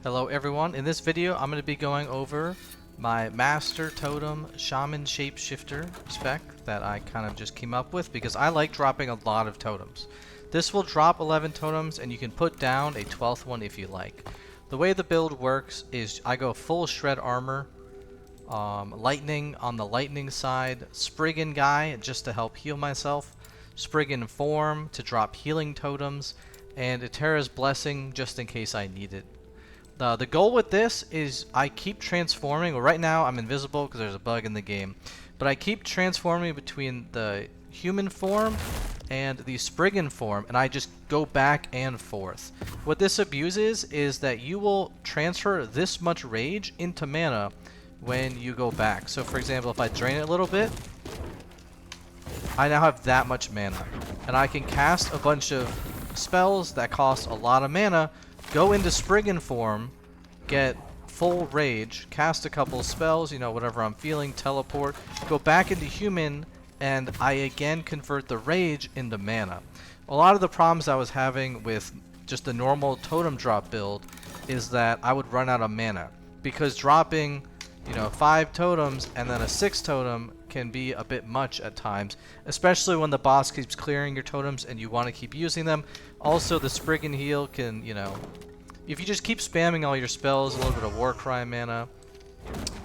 Hello everyone, in this video I'm going to be going over my Master Totem Shaman Shapeshifter spec that I kind of just came up with because I like dropping a lot of totems. This will drop 11 totems and you can put down a 12th one if you like. The way the build works is I go full shred armor, lightning on the lightning side, Spriggan guy just to help heal myself, Spriggan form to drop healing totems, and Eterra's blessing just in case I need it. The goal with this is I keep transforming. Well, right now I'm invisible because there's a bug in the game. But I keep transforming between the human form and the Spriggan form, and I just go back and forth. What this abuses is that you will transfer this much rage into mana when you go back. So for example, if I drain it a little bit, I now have that much mana. And I can cast a bunch of spells that cost a lot of mana, go into Spriggan form, get full rage, cast a couple spells, whatever I'm feeling, teleport, go back into human, and I again convert the rage into mana. A lot of the problems I was having with just the normal totem drop build is that I would run out of mana, because dropping 5 totems and then a 6th totem can be a bit much at times, especially when the boss keeps clearing your totems and you want to keep using them. Also, the Spriggan heal can, if you just keep spamming all your spells, a little bit of Warcry mana,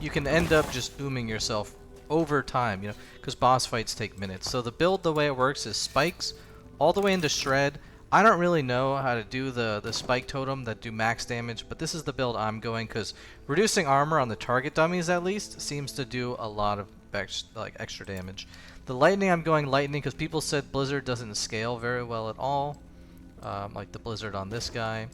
you can end up just booming yourself over time, because boss fights take minutes. So the build, the way it works is spikes all the way into shred. I don't really know how to do the spike totem that do max damage, but this is the build I'm going because reducing armor on the target dummies at least seems to do a lot of extra damage. The lightning, I'm going lightning because people said blizzard doesn't scale very well at all, like the blizzard on this guy.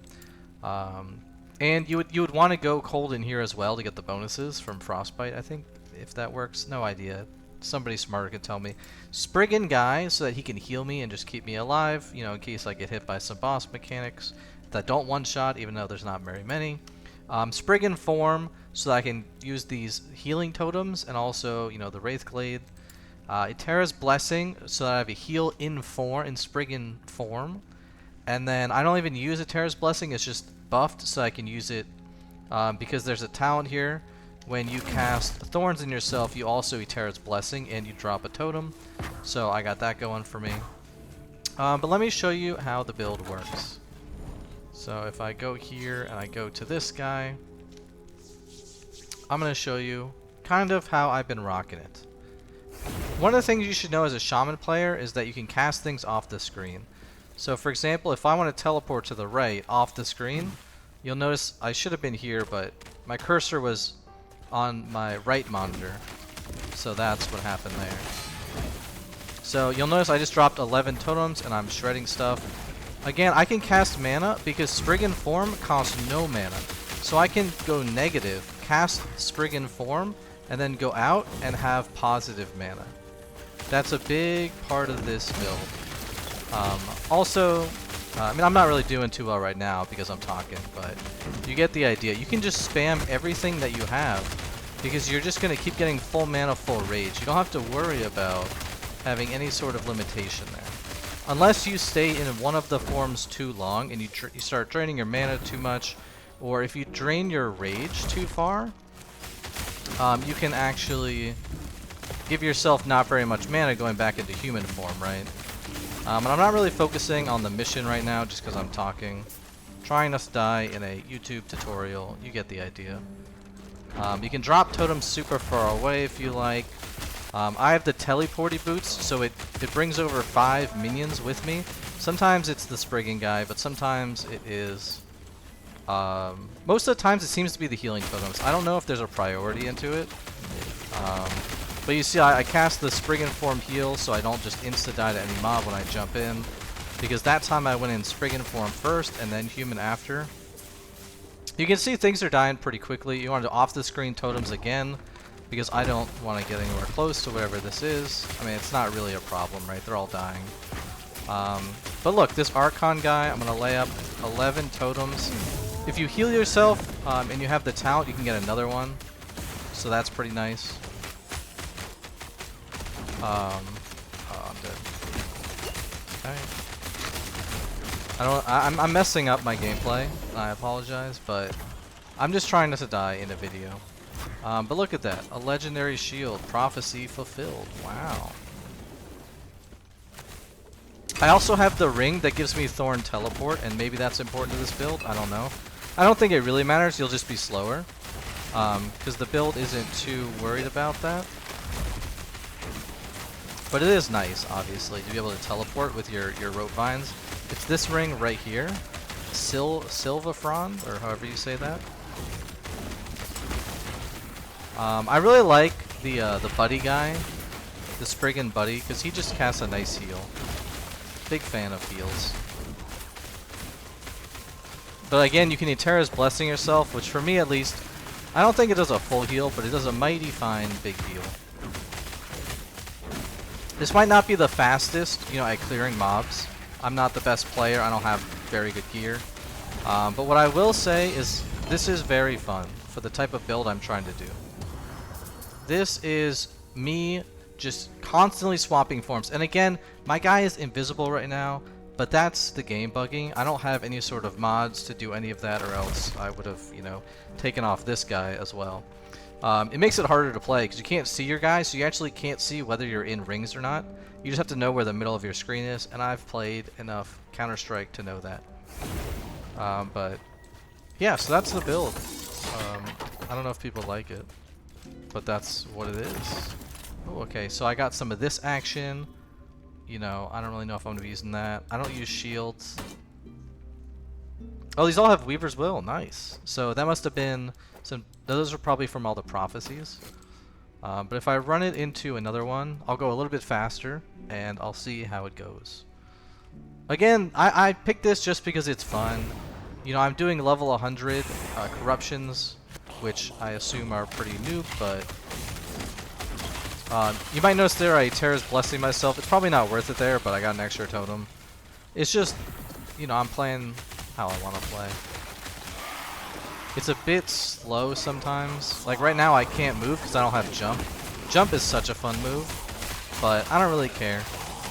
And you would want to go cold in here as well to get the bonuses from frostbite, I think, if that works. No idea. Somebody smarter could tell me. Spriggan guy so that he can heal me and just keep me alive, in case I get hit by some boss mechanics that don't one-shot, even though there's not very many. Spriggan form so that I can use these healing totems and also, the Wraithglade. Eterra's blessing so that I have a heal in Spriggan form. And then I don't even use Eterra's blessing, it's just buffed so I can use it because there's a talent here. When you cast Thorns in yourself, you also Eterra's blessing and you drop a totem. So I got that going for me. But let me show you how the build works. So if I go here and I go to this guy, I'm going to show you kind of how I've been rocking it. One of the things you should know as a shaman player is that you can cast things off the screen. So for example, if I want to teleport to the right off the screen, you'll notice I should have been here, but my cursor was on my right monitor. So that's what happened there. So you'll notice I just dropped 11 totems and I'm shredding stuff. Again, I can cast mana because Spriggan form costs no mana. So I can go negative, cast Spriggan form, and then go out and have positive mana. That's a big part of this build. Also, I'm not really doing too well right now because I'm talking, but you get the idea. You can just spam everything that you have because you're just going to keep getting full mana, full rage. You don't have to worry about having any sort of limitation there. Unless you stay in one of the forms too long and you start draining your mana too much, or if you drain your rage too far, you can actually give yourself not very much mana going back into human form, right? And I'm not really focusing on the mission right now just because I'm talking. Trying not to die in a YouTube tutorial. You get the idea. You can drop totems super far away if you like. I have the teleporty boots, so it brings over 5 minions with me. Sometimes it's the Spriggan guy, but sometimes it is... most of the times it seems to be the healing totems. I don't know if there's a priority into it. But you see, I cast the Spriggan form heal so I don't just insta-die to any mob when I jump in. Because that time I went in Spriggan form first and then human after. You can see things are dying pretty quickly. You want to off the screen totems again because I don't want to get anywhere close to whatever this is. I mean, it's not really a problem, right? They're all dying. But look, this Archon guy, I'm going to lay up 11 totems. If you heal yourself and you have the talent, you can get another one. So that's pretty nice. Oh, I'm dead. Okay. I'm messing up my gameplay. I apologize, but I'm just trying not to die in a video. But look at that. A legendary shield. Prophecy fulfilled. Wow. I also have the ring that gives me Thorn teleport, and maybe that's important to this build. I don't know. I don't think it really matters. You'll just be slower. Because the build isn't too worried about that. But it is nice, obviously, to be able to teleport with your rope vines. It's this ring right here. Silva Frond, or however you say that. I really like the buddy guy, the Spriggan buddy, because he just casts a nice heal. Big fan of heals. But again, you can Eterra's Blessing yourself, which for me at least, I don't think it does a full heal, but it does a mighty fine big heal. This might not be the fastest, you know, at clearing mobs. I'm not the best player, I don't have very good gear. But what I will say is, this is very fun for the type of build I'm trying to do. This is me just constantly swapping forms. And again, my guy is invisible right now, but that's the game bugging. I don't have any sort of mods to do any of that, or else I would have, you know, taken off this guy as well. It makes it harder to play because you can't see your guy, so you actually can't see whether you're in rings or not. You just have to know where the middle of your screen is, and I've played enough Counter-Strike to know that. But yeah, so that's the build. I don't know if people like it, but that's what it is. Oh, okay, so I got some of this action. You know, I don't really know if I'm going to be using that. I don't use shields. Oh, these all have Weaver's Will. Nice. So that must have been some. Those are probably from all the prophecies. But if I run it into another one, I'll go a little bit faster, and I'll see how it goes. Again, I picked this just because it's fun. You know, I'm doing level 100 corruptions, which I assume are pretty noob, but you might notice there I Eterra's Blessing myself. It's probably not worth it there, but I got an extra totem. It's just, you know, I'm playing how I want to play. It's a bit slow sometimes. Like right now I can't move because I don't have jump. Jump is such a fun move, but I don't really care.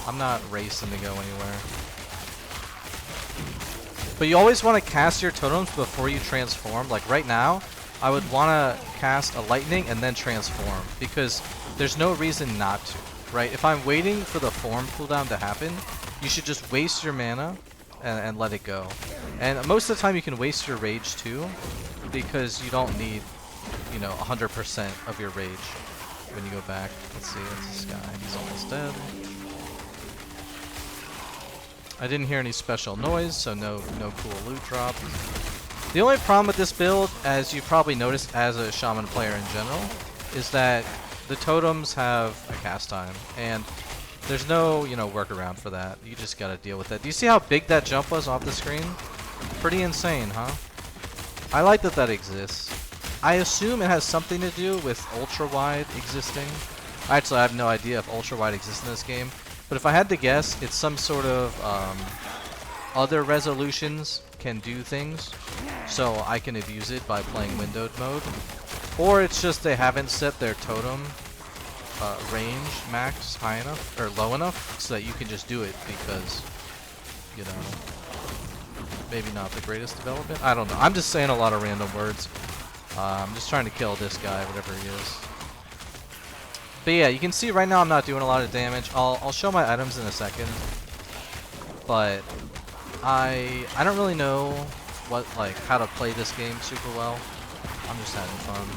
I'm not racing to go anywhere. But you always want to cast your totems before you transform. Like right now, I would want to cast a lightning and then transform, because there's no reason not to, right? If I'm waiting for the form cooldown to happen, you should just waste your mana and let it go. And most of the time you can waste your rage too, because you don't need, you know, 100% of your rage when you go back. Let's see, it's this guy. He's almost dead. I didn't hear any special noise, so no cool loot drop. The only problem with this build, as you probably noticed as a shaman player in general, is that the totems have a cast time, and there's no, you know, workaround for that. You just gotta deal with that. Do you see how big that jump was off the screen? Pretty insane, huh? I like that that exists. I assume it has something to do with ultra-wide existing. Actually, I have no idea if ultra-wide exists in this game, but if I had to guess, it's some sort of other resolutions can do things, so I can abuse it by playing windowed mode. Or it's just they haven't set their totem range max high enough, or low enough, so that you can just do it because, you know, maybe not the greatest development. I don't know. I'm just saying a lot of random words. I'm just trying to kill this guy, whatever he is. But yeah, you can see right now I'm not doing a lot of damage. I'll show my items in a second, but I don't really know what, like, how to play this game super well. I'm just having fun.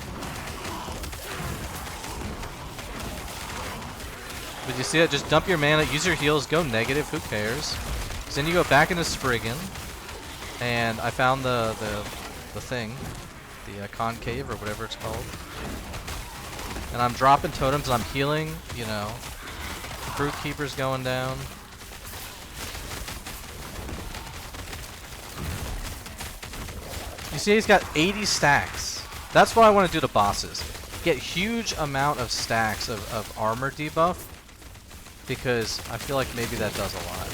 But you see it? Just dump your mana, use your heals, go negative, who cares? So then you go back into Spriggan, and I found the thing, the concave or whatever it's called. And I'm dropping totems, and I'm healing, you know. Brute Keeper's going down. You see he's got 80 stacks. That's what I want to do to bosses. Get huge amount of stacks of armor debuff, because I feel like maybe that does a lot.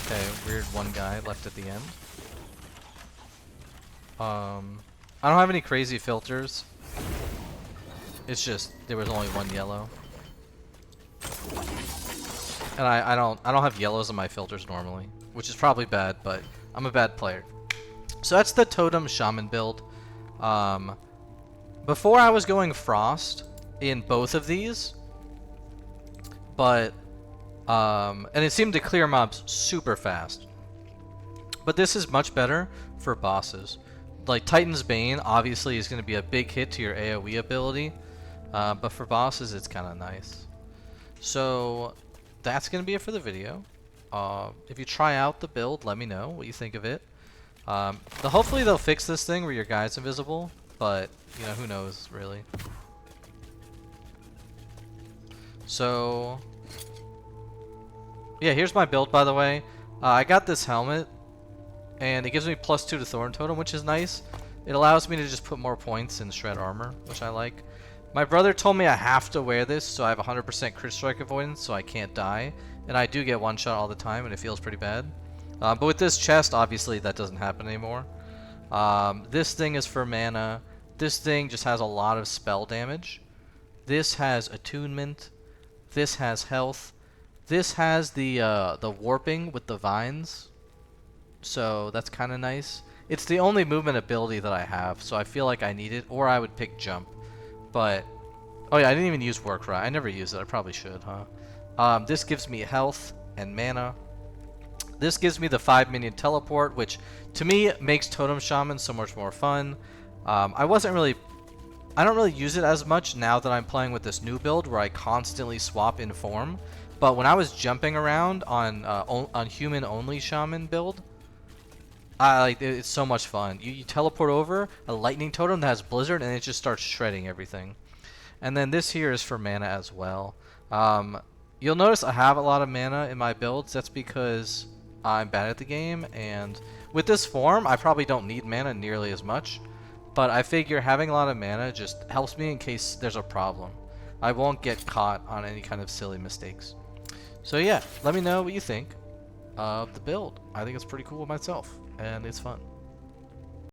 Okay, weird one guy left at the end. I don't have any crazy filters. It's just there was only one yellow. And I don't have yellows in my filters normally, which is probably bad, but I'm a bad player. So that's the Totem Shaman build. Before I was going Frost in both of these, but and it seemed to clear mobs super fast. But this is much better for bosses. Like Titan's Bane obviously is going to be a big hit to your AoE ability, but for bosses it's kind of nice. So that's going to be it for the video. If you try out the build, let me know what you think of it. Hopefully they'll fix this thing where your guy's invisible, but you know, who knows really. So yeah, here's my build, by the way. I got this helmet, and it gives me +2 to Thorn Totem, which is nice. It allows me to just put more points in Shred Armor, which I like. My brother told me I have to wear this, so I have 100% crit strike avoidance, so I can't die. And I do get one shot all the time, and it feels pretty bad. But with this chest, obviously, that doesn't happen anymore. This thing is for mana. This thing just has a lot of spell damage. This has attunement. This has health. This has the warping with the vines, so that's kind of nice. It's the only movement ability that I have, so I feel like I need it, or I would pick jump. But oh yeah, I didn't even use work right. I never use it. I probably should, huh? This gives me health and mana. This gives me the 5-minion teleport, which to me makes Totem Shaman so much more fun. I don't really use it as much now that I'm playing with this new build where I constantly swap in form. But when I was jumping around on human only shaman build, it's so much fun. You teleport over a lightning totem that has blizzard and it just starts shredding everything. And then this here is for mana as well. You'll notice I have a lot of mana in my builds. That's because I'm bad at the game, and with this form I probably don't need mana nearly as much. But I figure having a lot of mana just helps me in case there's a problem. I won't get caught on any kind of silly mistakes. So yeah, let me know what you think of the build. I think it's pretty cool myself, and it's fun.